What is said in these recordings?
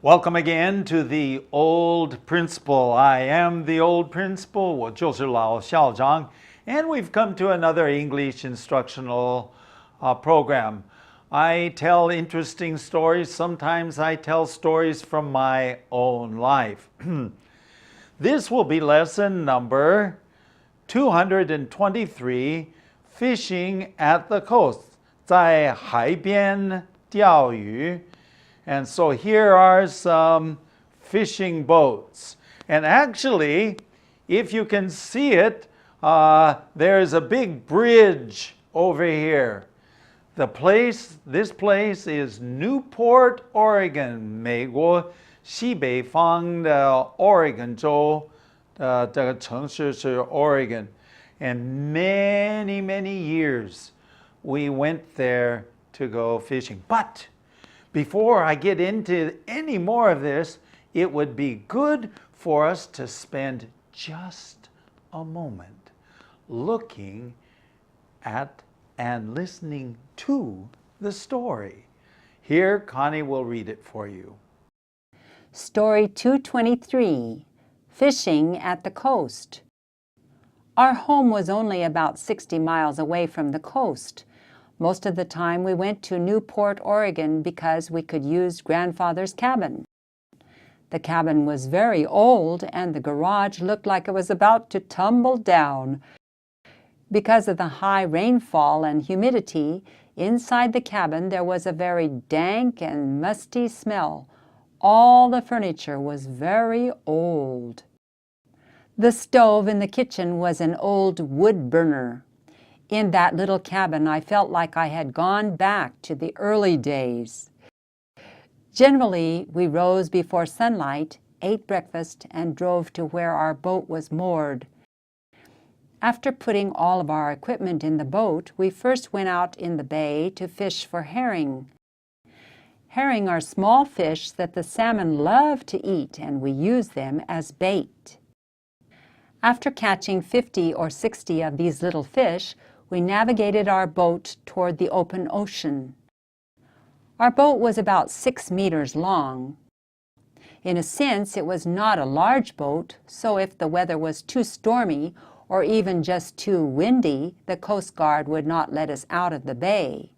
Welcome again to the Old Principal. I am the Old Principal, 我就是老校长, and we've come to another English instructional program. I tell interesting stories. Sometimes I tell stories from my own life. This will be lesson number 223, Fishing at the Coast, 在海边钓鱼. And so here are some fishing boats. And actually, if you can see it, there's a big bridge over here. This place is Newport, Oregon, 美国西北方的 Oregon 州，这个城市是 Oregon. And many, many years we went there to go fishing. But before I get into any more of this, it would be good for us to spend just a moment looking at and listening to the story. Here, Connie will read it for you. Story 223, Fishing at the Coast. Our home was only about 60 miles away from the coast. Most of the time we went to Newport, Oregon because we could use Grandfather's cabin. The cabin was very old and the garage looked like it was about to tumble down. Because of the high rainfall and humidity, inside the cabin there was a very dank and musty smell. All the furniture was very old. The stove in the kitchen was an old wood burner. In that little cabin, I felt like I had gone back to the early days. Generally, we rose before sunlight, ate breakfast, and drove to where our boat was moored. After putting all of our equipment in the boat, we first went out in the bay to fish for herring. Herring are small fish that the salmon love to eat, and we use them as bait. After catching 50 or 60 of these little fish, we navigated our boat toward the open ocean. Our boat was about 6 meters long. In a sense, it was not a large boat, so if the weather was too stormy or even just too windy, the Coast Guard would not let us out of the bay.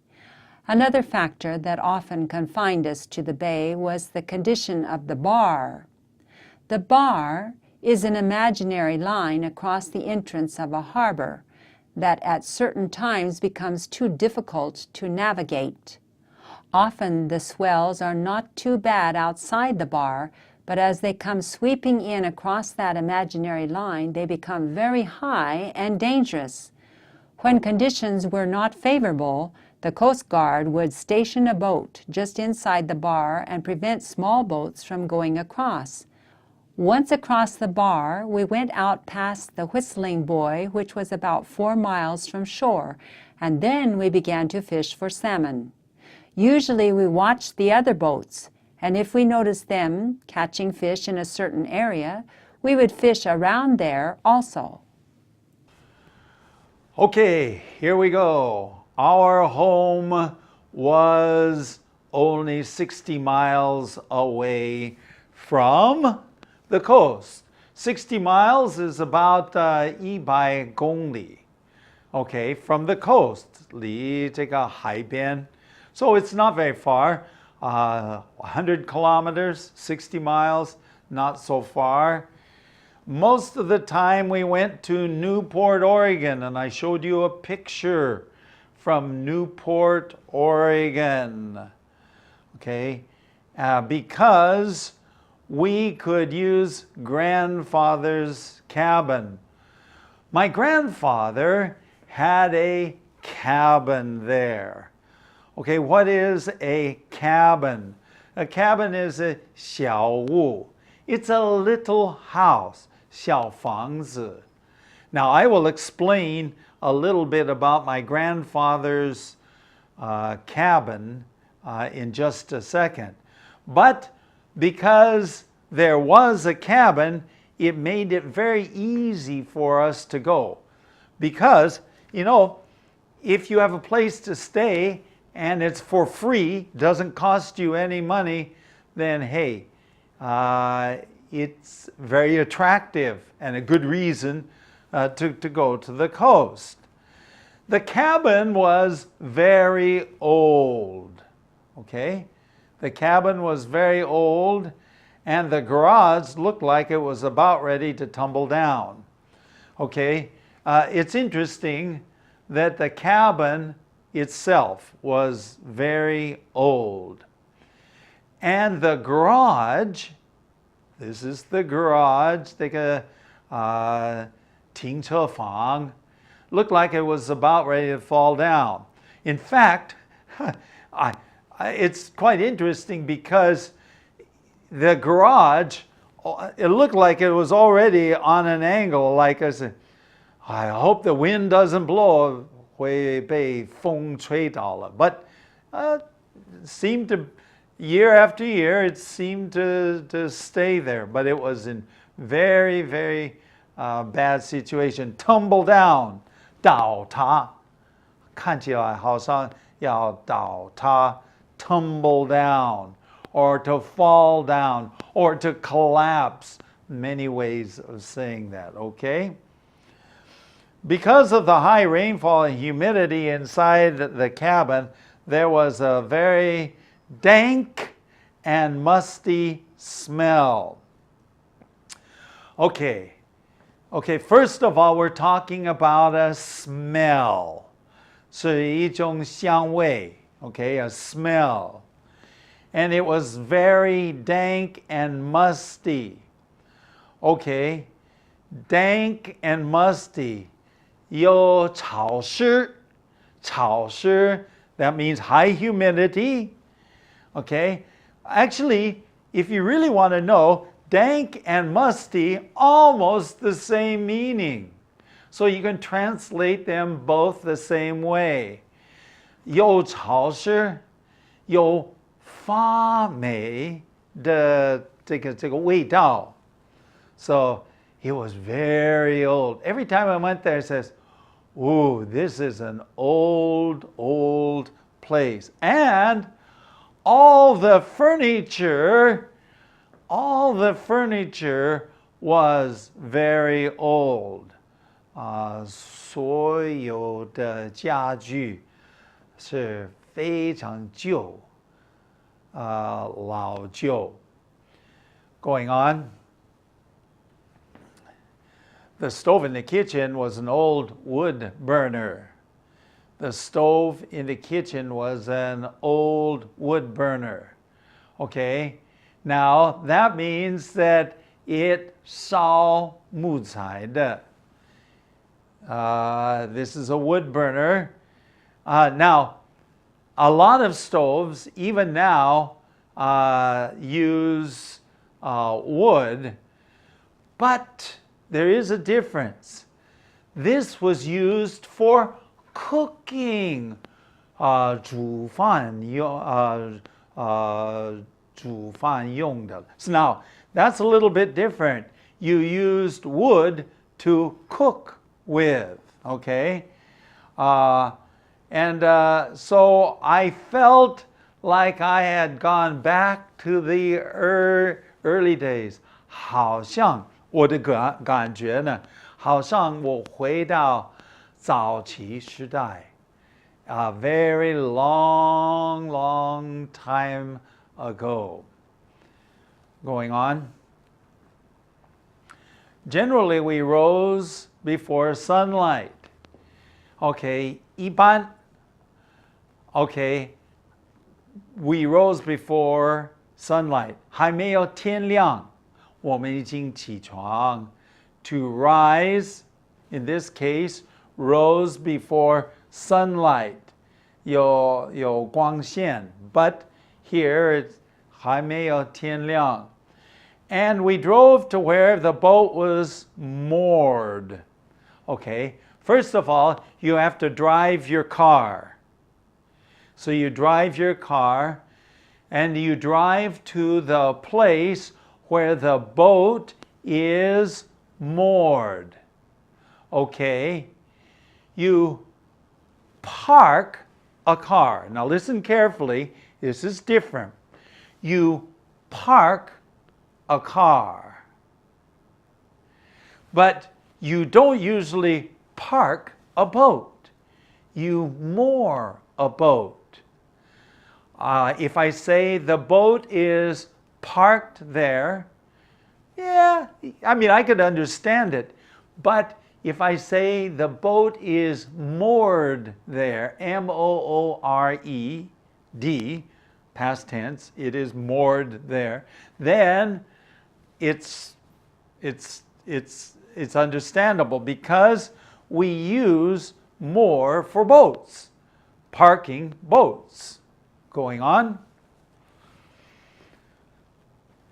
Another factor that often confined us to the bay was the condition of the bar. The bar is an imaginary line across the entrance of a harbor that at certain times becomes too difficult to navigate. Often the swells are not too bad outside the bar, but as they come sweeping in across that imaginary line, they become very high and dangerous. When conditions were not favorable, the Coast Guard would station a boat just inside the bar and prevent small boats from going across. Once across the bar, we went out past the Whistling Boy, which was about 4 miles from shore, and then we began to fish for salmon. Usually we watched the other boats, and if we noticed them catching fish in a certain area, we would fish around there also. Okay, here we go. Our home was only 60 miles away from the coast. 60 miles is about 100公里. Okay, from the coast, 离这个海边. So it's not very far. 100 kilometers, 60 miles, not so far. Most of the time we went to Newport, Oregon, and I showed you a picture from Newport, Oregon. Okay, because we could use Grandfather's cabin. My grandfather had a cabin there. Okay, what is a cabin? A cabin is a 小屋. It's a little house, 小房子. Now I will explain a little bit about my grandfather's cabin in just a second. But because there was a cabin, it made it very easy for us to go. Because, you know, if you have a place to stay and it's for free, doesn't cost you any money, then hey, it's very attractive and a good reason to go to the coast. The cabin was very old, okay? The cabin was very old, and the garage looked like it was about ready to tumble down, okay? It's interesting that the cabin itself was very old. And the garage, this is the garage, 这个停车房, looked like it was about ready to fall down. In fact, it's quite interesting because the garage, it looked like it was already on an angle, like I said, I hope the wind doesn't blow, 会被风吹倒了. But seemed to, year after year, it seemed to stay there. But it was in very, very bad situation. Tumble down, 倒塌，看起来好像要倒塌, tumble down, or to fall down, or to collapse. Many ways of saying that, okay? Because of the high rainfall and humidity inside the cabin, there was a very dank and musty smell. Okay, first of all, we're talking about a smell. 是一种香味, okay, a smell. And it was very dank and musty. Okay, dank and musty. 有潮湿, 潮湿, that means high humidity. Okay, actually, if you really want to know, dank and musty, almost the same meaning. So you can translate them both the same way. 有潮湿, 有发霉的这个味道. So it was very old. Every time I went there, it says, ooh, this is an old, old place. And all the furniture was very old. 所有的家具是非常旧, 老旧. Going on. The stove in the kitchen was an old wood burner. The stove in the kitchen was an old wood burner. Okay, now that means that it 烧木材的. This is a wood burner. Now, a lot of stoves, even now, use wood, but there is a difference. This was used for cooking, 煮饭用的. So now, that's a little bit different. You used wood to cook with, okay? So I felt like I had gone back to the early days. 好像我的感觉呢，好像我回到早期时代, a very long, long time ago. Going on. Generally, we rose before sunlight. Okay, 一般, okay, we rose before sunlight. 还没有天亮, 我们已经起床. To rise, in this case, rose before sunlight. 有光线, but here it's 还没有天亮. And we drove to where the boat was moored. Okay, first of all, you have to drive your car. So you drive your car, and you drive to the place where the boat is moored. Okay, you park a car. Now listen carefully, this is different. You park a car. But you don't usually park a boat. You moor a boat. If I say the boat is parked there, yeah, I mean, I could understand it. But if I say the boat is moored there, M-O-O-R-E-D, past tense, it is moored there, then it's understandable because we use moor for boats, parking boats. Going on.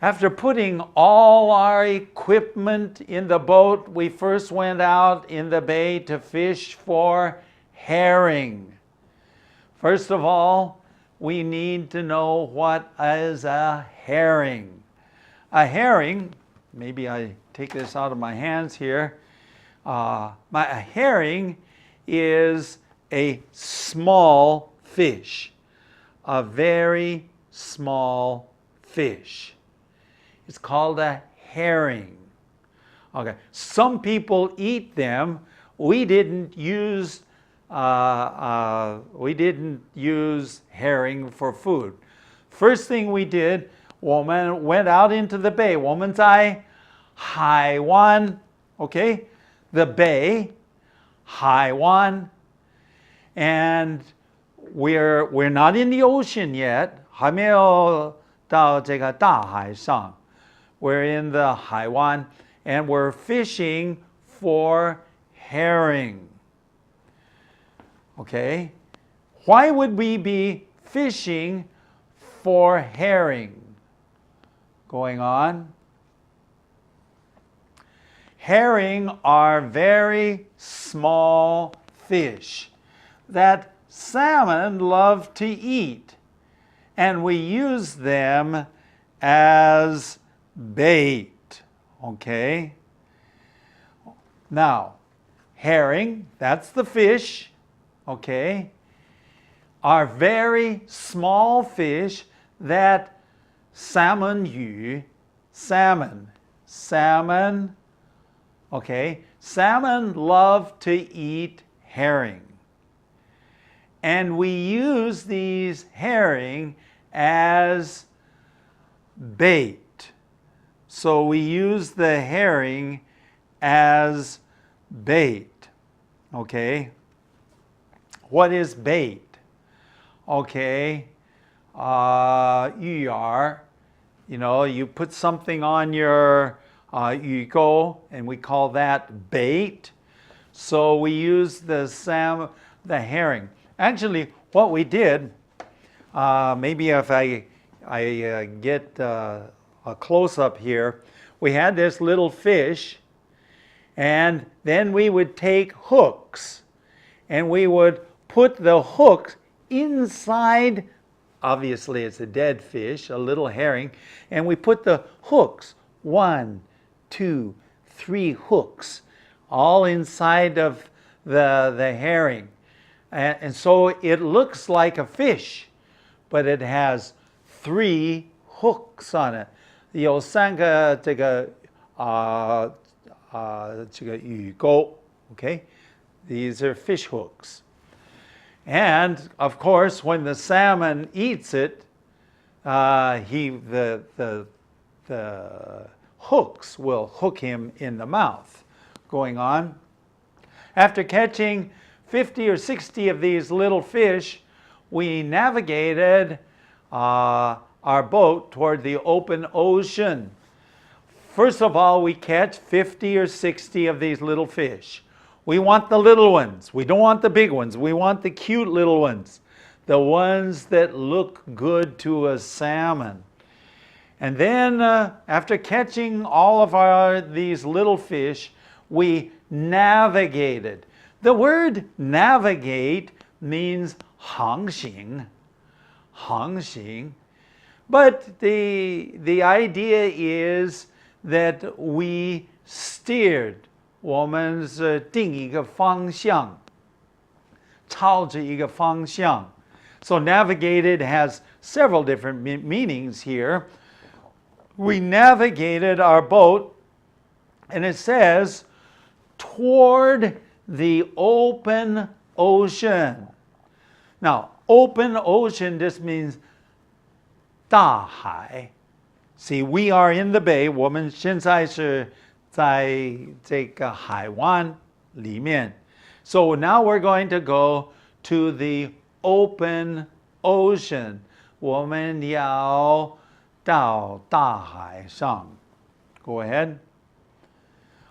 After putting all our equipment in the boat, we first went out in the bay to fish for herring. First of all, we need to know what is a herring. A herring, maybe I take this out of my hands here. A herring is a small fish, a very small fish. It's called a herring. Okay, some people eat them. We didn't use herring for food. First thing we did, 我们 went out into the bay. 我们在海湾, okay, the bay, 海湾, and we're not in the ocean yet. 还没有到这个大海上. We're in the 海湾 and we're fishing for herring. Okay? Why would we be fishing for herring? Going on. Herring are very small fish that salmon love to eat, and we use them as bait. Okay? Now, herring, that's the fish, okay, are very small fish that salmon, okay, salmon love to eat herring. And we use these herring as bait. So we use the herring as bait. Okay? What is bait? Okay. 鱼饵, you know, you put something on your 鱼钩, and we call that bait. So we use the herring. Actually, what we did, maybe if I get a close-up here, we had this little fish, and then we would take hooks, and we would put the hooks inside, obviously it's a dead fish, a little herring, and we put the hooks, 1, 2, 3 hooks, all inside of the herring. And so it looks like a fish, but it has 3 hooks on it. 有3个这个鱼钩, okay? These are fish hooks. And of course, when the salmon eats it, the hooks will hook him in the mouth. Going on. After catching 50 or 60 of these little fish, we navigated our boat toward the open ocean. First of all, we catch 50 or 60 of these little fish. We want the little ones. We don't want the big ones. We want the cute little ones, the ones that look good to a salmon. And then after catching all of these little fish, we navigated. The word navigate means 航行, 航行. But the idea is that we steered. 我们是定一个方向，朝着一个方向. So navigated has several different meanings here. we navigated our boat, and it says, toward the open ocean. Now, open ocean just means 大海. See, we are in the bay. 我们现在是在这个海湾里面. So now we're going to go to the open ocean. 我们要到大海上. Go ahead.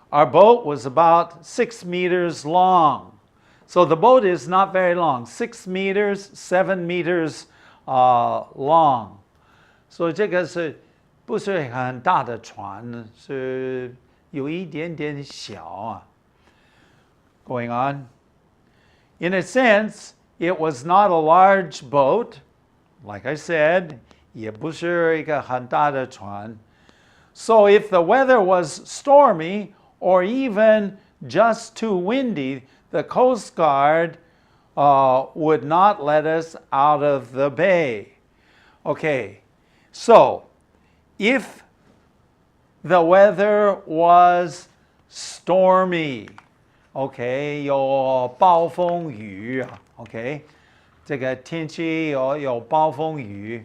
Our boat was about 6 meters long. So the boat is not very long, 6 meters, 7 meters long. So 这个是不是很大的船，是有一点点小啊。Going on. In a sense, it was not a large boat. Like I said, 也不是一个很大的船. So if the weather was stormy or even just too windy, the Coast Guard would not let us out of the bay. Okay, so if the weather was stormy, okay, 有暴风雨 okay, 这个天气有暴风雨.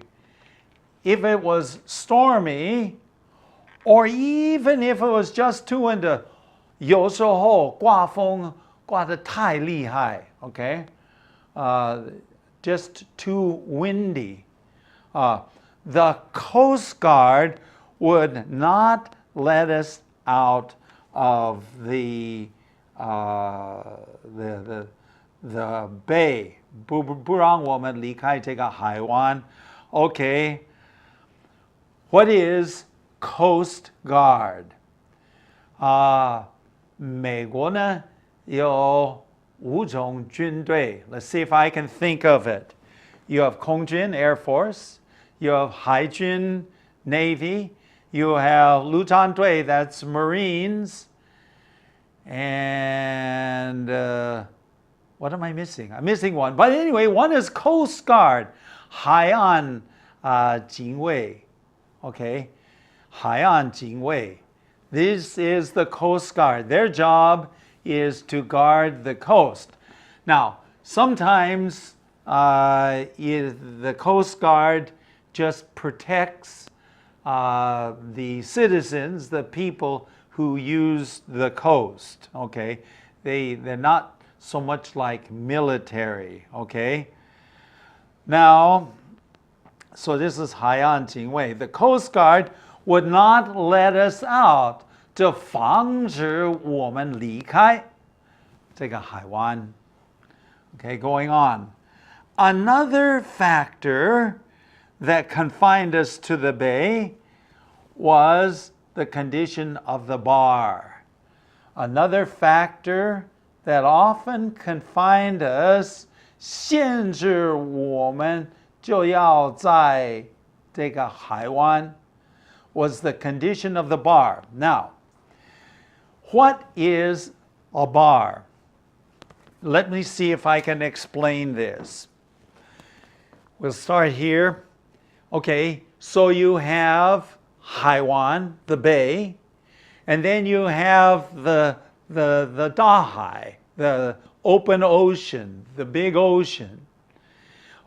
If it was stormy, or even if it was just too windy, 有时候刮风刮得太厉害 okay, just too windy. The Coast Guard would not let us out of the bay. 不让我们离开这个海湾. Okay, what is Coast Guard? 美国呢有5种军队. Let's see if I can think of it. You have 空军 Air Force. You have 海军 Navy. You have 陆战队, that's Marines. And what am I missing? I'm missing one. But anyway, one is Coast Guard. 海岸警卫. Okay, 海岸警卫. This is the Coast Guard. Their job is to guard the coast. Now, sometimes the Coast Guard just protects the citizens, the people who use the coast. Okay, they're not so much like military. Okay. Now, so this is 海岸警卫. The Coast Guard would not let us out to 防止我们离开这个海湾. Okay, going on. Another factor that confined us to the bay was the condition of the bar. Another factor that often confined us, 限制我们就要在这个海湾, was the condition of the bar. Now, what is a bar? Let me see if I can explain this. We'll start here. Okay, so you have 海湾, the bay, and then you have the 大海, the open ocean, the big ocean.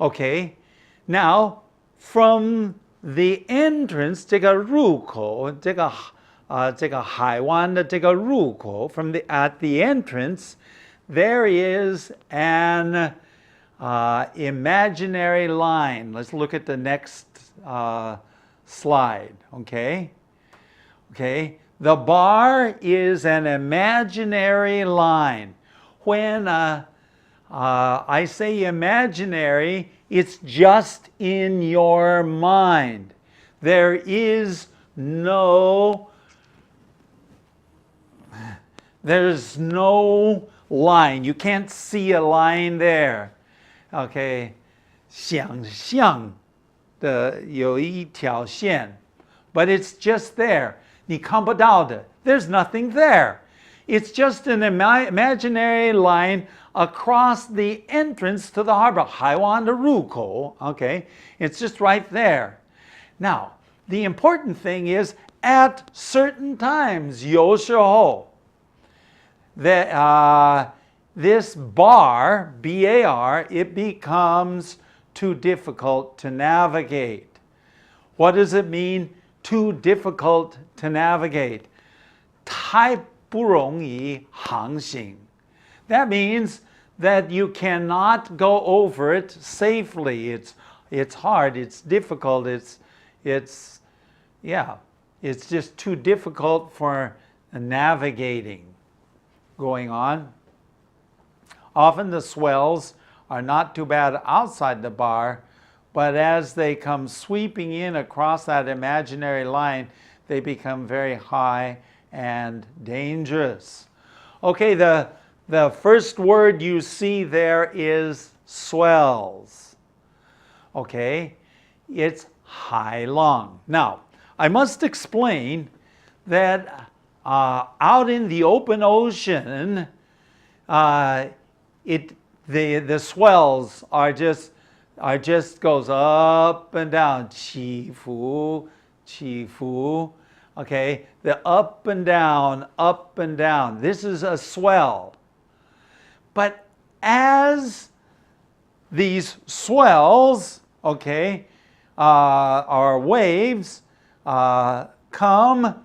Okay, now from the entrance, 这个入口, 这个海湾的这个入口, at the entrance, there is an imaginary line. Let's look at the next slide. Okay. Okay. The bar is an imaginary line. When I say imaginary, it's just in your mind. There is there's no line. You can't see a line there. Okay. 想象的有一条线, but it's just there. 你看不到的, there's nothing there. It's just an imaginary line across the entrance to the harbor. 海湾的入口, okay? It's just right there. Now, the important thing is at certain times, 有时候, this bar, B-A-R, it becomes too difficult to navigate. What does it mean, too difficult to navigate? 太不容易航行. That means that you cannot go over it safely. It's hard, it's difficult, it's just too difficult for navigating. Going on. Often the swells are not too bad outside the bar, but as they come sweeping in across that imaginary line, they become very high and dangerous. Okay, the first word you see there is swells. Okay, it's high long. Now, I must explain that out in the open ocean, the swells are just goes up and down, 起伏, 起伏. Okay, the up and down, up and down. This is a swell. But as these swells, okay, or waves, come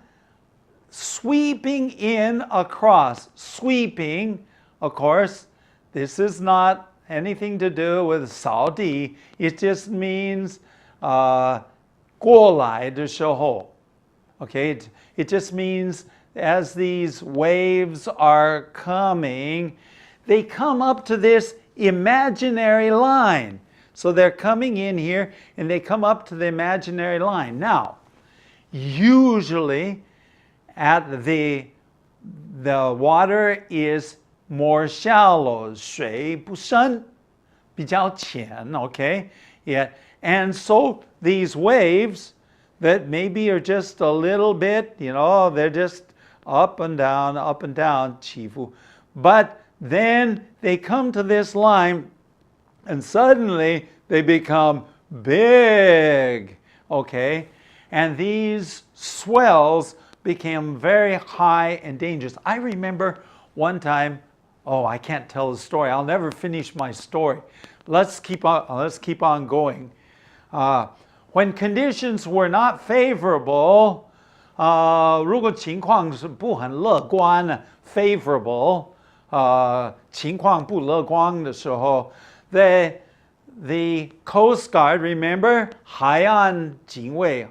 sweeping in across. Sweeping, of course, this is not anything to do with 扫地. It just means 过来的时候. Okay, it just means as these waves are coming, they come up to this imaginary line. So they're coming in here and they come up to the imaginary line. Now, usually at the water is more shallow, 水不深, 比较浅, okay? Yeah. And so these waves that maybe are just a little bit, they're just up and down, 起伏. But then they come to this line and suddenly they become big, okay? And these swells became very high and dangerous. I remember one time, I can't tell the story. I'll never finish my story. Let's keep on going. When conditions were not favorable, 如果情况是不很乐观 favorable, 情况不乐观的时候, the Coast Guard, remember, 海岸警卫,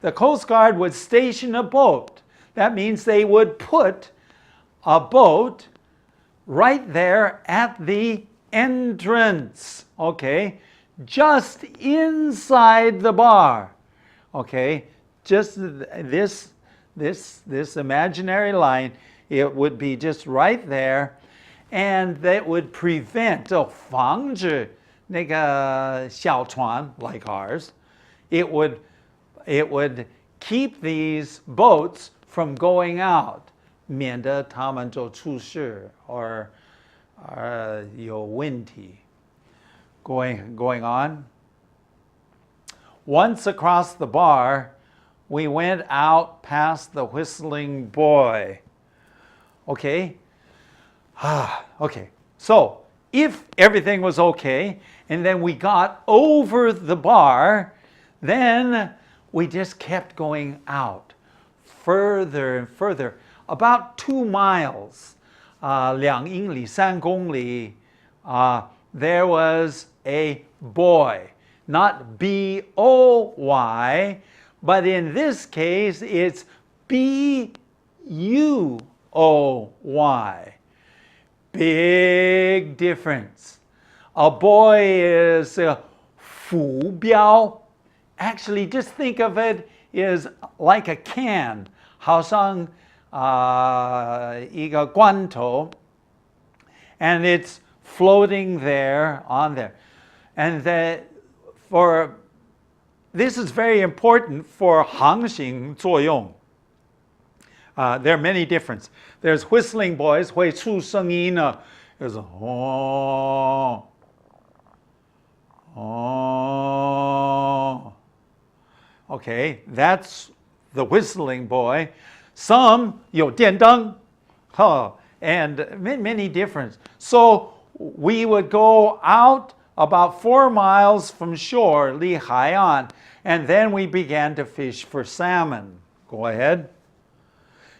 the Coast Guard would station a boat. That means they would put a boat right there at the entrance, okay, just inside the bar, okay, just this imaginary line, it would be just right there, and that would prevent, 防止那个小船 like ours, it would keep these boats from going out, 免得他们就出事 or 有问题. Going on. Once across the bar, we went out past the Whistling Boy. Okay? Okay. So, if everything was okay, and then we got over the bar, then we just kept going out further and further. About 2 miles, 2英里, 3公里, there was a boy. Not B-O-Y, but in this case, it's B-U-O-Y. Big difference. A boy is 浮标. Actually, just think of it as like a can. 好像一个罐头. And it's floating there, on there. And this is very important for 航行作用. There are many differences. There's whistling boys, 会出声音呢, is Okay, that's the whistling boy. Some 有电灯, and many different. So we would go out about 4 miles from shore, 离海岸, and then we began to fish for salmon. Go ahead.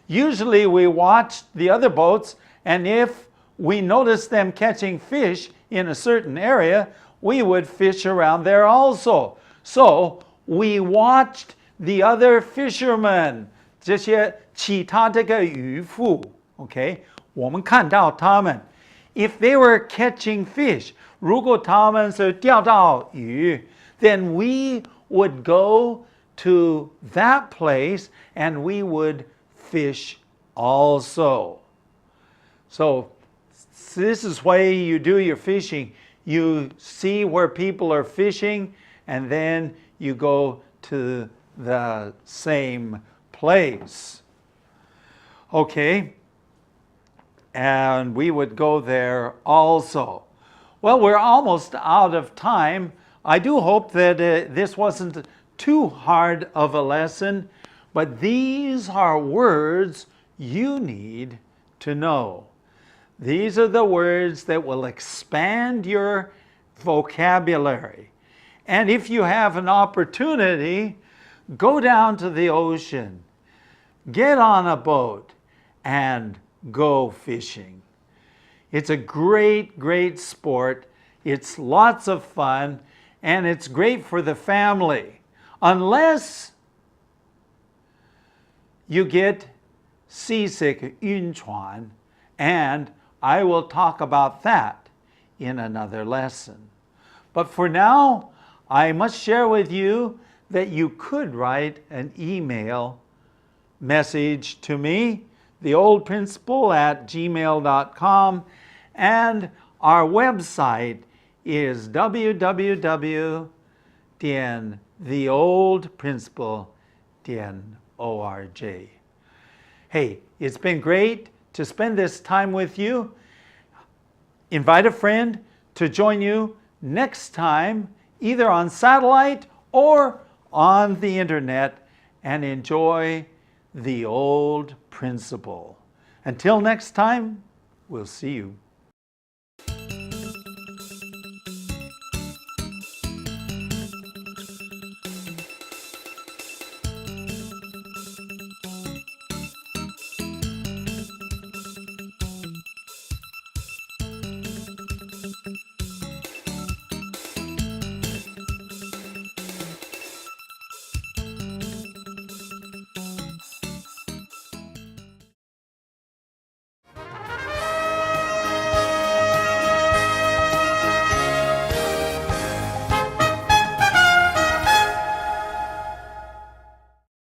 Usually we watched the other boats, and if we noticed them catching fish in a certain area, we would fish around there also. So we watched the other fishermen, 这些其他这个渔夫, okay? 我们看到他们, if they were catching fish, 如果他们是钓到鱼, then we would go to that place and we would fish also. So this is why you do your fishing. You see where people are fishing, and then you go to the same place. Okay, and we would go there also. Well, we're almost out of time. I do hope that this wasn't too hard of a lesson, but these are words you need to know. These are the words that will expand your vocabulary. And if you have an opportunity, go down to the ocean, get on a boat, and go fishing. It's a great, great sport. It's lots of fun, and it's great for the family. Unless you get seasick, 晕船, and I will talk about that in another lesson. But for now, I must share with you that you could write an email message to me, theoldprinciple@gmail.com, and our website is www.theoldprinciple.org. Hey, it's been great to spend this time with you. Invite a friend to join you next time, either on satellite or on the internet, and enjoy the old principle. Until next time, we'll see you.